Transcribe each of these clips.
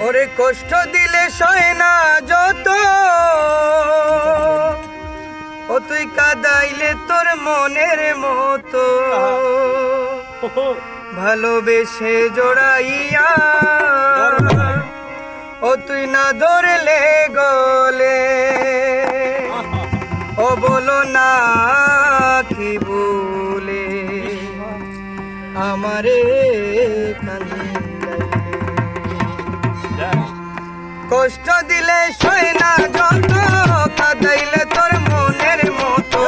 ওরে কষ্ট দিলে সয় না যত, ও তুই কাঁদাইলে তোর মনের মতো, ভালোবেসে জড়াইয়া ও তুই না ধরলে গলে, ও বলো না কি বলে আমারে কাঁদাইলে। কষ্ট দিলে সয় না যত, কাঁদাইলে তোর মনের মতো,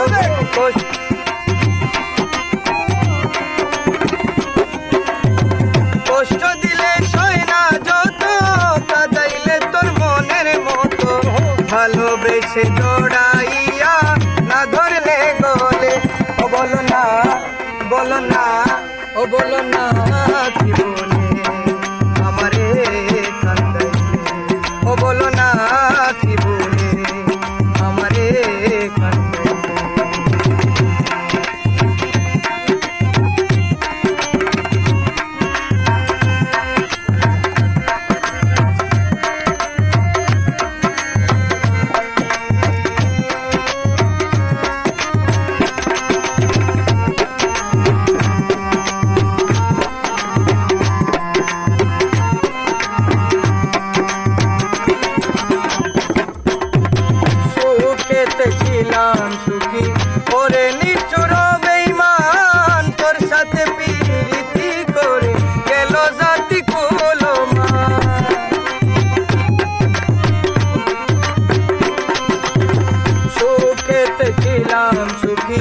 কষ্ট দিলে সয় না যত, কাঁদাইলে তোর মনের মতো, ভালোবেসে জড়াইয়া না ধরলে গলে, ও বলো না, বলো না, ও বলো না কি বলে আমারে কাঁদাইলে, ও বলো না কি বলে আমারে কাঁদাইলে। ছিলাম সুখী ওরে নিষ্ঠুর বেঈমান, তোর সাথে প্রীতি করে গেল জাতি কুলমান। সুখেতে ছিলাম সুখী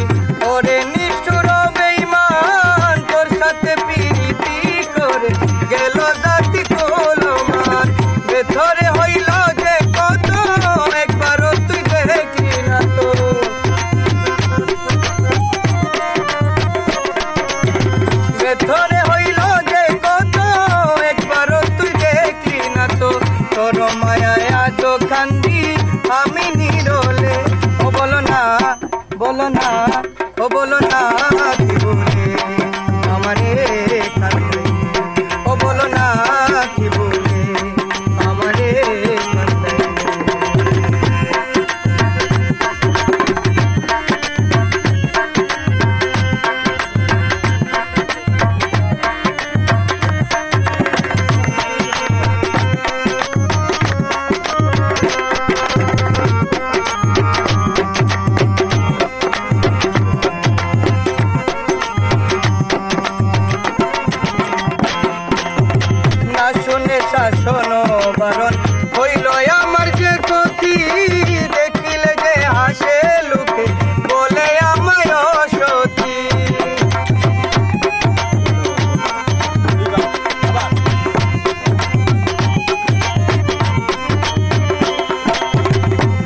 ওরে নিষ্ঠুর বেঈমান, তোর সাথে প্রীতি করে গেল জাতি কুলমান। ভেতরে হইল যে কত, একবারও তুই দেখলি না তো, ভেতরে হইল যে কত, একবারও তুই দেখলি না তো, তোর মায়ায় আজ কান্দি আমি নিরলে, ও বলো না, বলো না, ও বলো না কি বলে আমারে কাঁদাইলে, ও বলো না কি বলে আমারে কাঁদাইলে। শুনে শাসন বারণ হইল আমার যে ক্ষতি, দেখিলে যে হাসে লোকে বলে আমায় অসতী।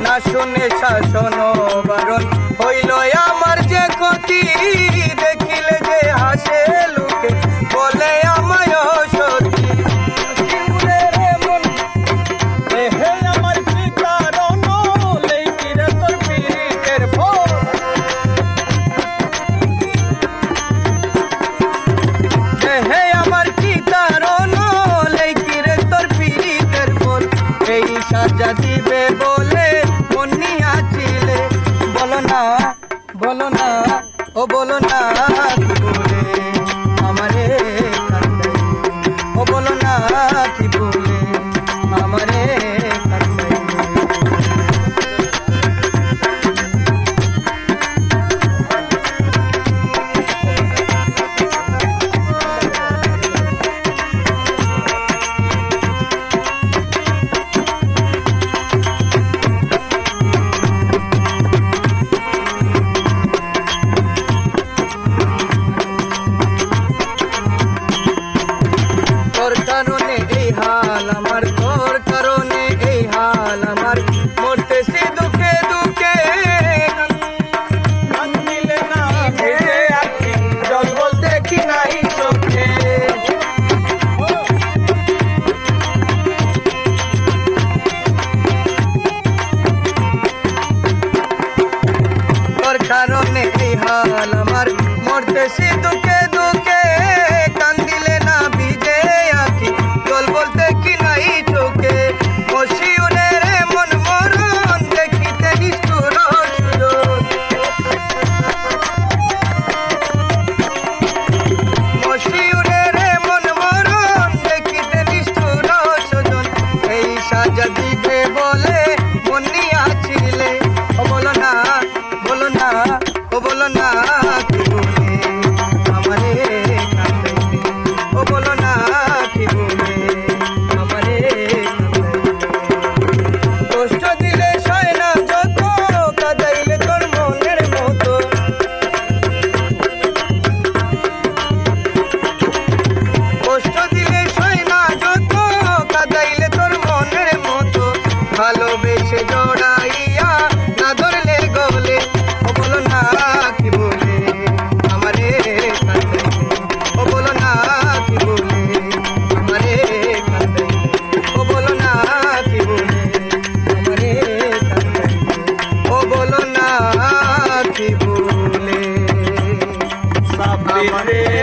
না শুনে শাসন বারণ হইল আমার যে ক্ষতি, দেখিলে যে হাসে লোকে বলে আমায় অসতী। এই সাজা দিবে বলে মনিয়া ছিলে, বলো না, বলো না, ও বলো না কি বলে আমারে কাঁদাইলে, ও বলো না কি বলে আমারে কাঁদাইলে। তোর কারণে এই হাল আমার, তোর কারণে এই হাল আমার, মরতেছি দুঃখে দুঃখে, কাঁদিলে না ভেবে আছি, জল বলতে কি নাই চোখে। তোর কারণে এই হাল আমার, মরতেছি দুঃখে দুঃখে, কান্দিলে না ভিজে আছি, জল বলতে কি নাই চোখে মশিউরের মন মরণ দেখিতে নিষ্ঠুর সুজন মশিউরের মন মরণ দেখিতে নিষ্ঠুর সুজন এই সাজা দিবে বলে মনিয়া ছিলে ও বলো না বলো না ও বলো না কি বলে আমারে কাঁদাইলে ও বলো না কি বলে আমারে কাঁদাইলে কষ্ট দিলে সয় না যত কাঁদাইলে তোর মনের মতো কষ্ট দিলে সয় না যত কাঁদাইলে তোর মনের মতো ভালোবেসে জড়াইয়া না ধরলে গলে ও বলো না কি বলে আমারে কাঁদাইলে ও বলো না কি বলে আমারে কাঁদাইলে ও বলো না কি বলে আমারে কাঁদাইলে ও বলো না কি বলে সাবরে